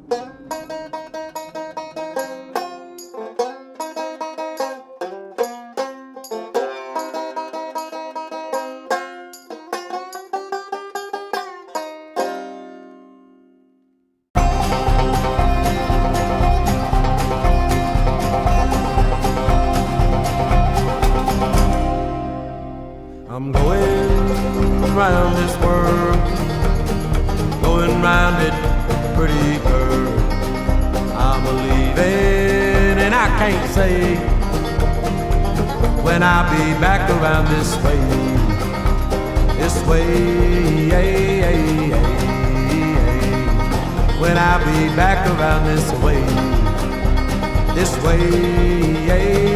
I'm going round this world, going round it, pretty girl. I'm a-leaving and I can't say when I'll be back around this way, when I'll be back around this way,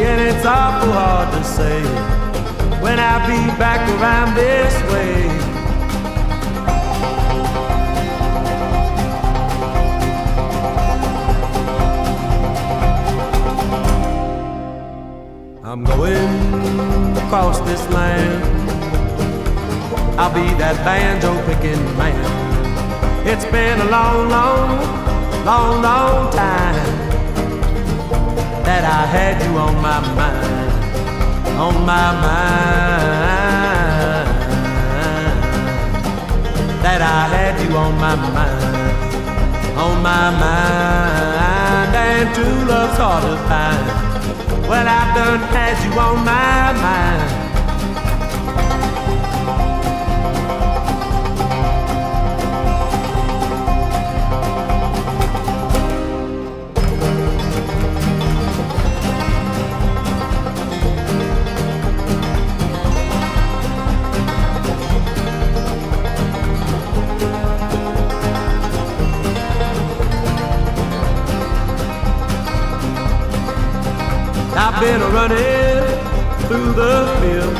and it's awful hard to say when I'll be back around this way. I'm going across this land, I'll be that banjo picking man. It's been a long, long, long, long time that I had you on my mind. On my mind, that I had you on my mind, on my mind, and true love's hard to find. Well, I've done had you on my mind. I've been running through the field.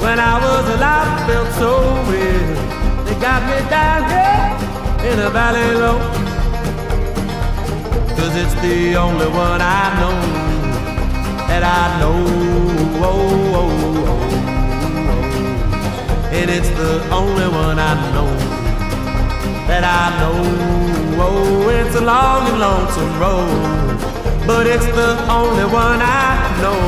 When I was alive, I felt so real. They got me down here in a valley low, 'cause it's the only one I know, that I know, and it's the only one I know, that I know. It's a long and lonesome road, but it's the only one I know.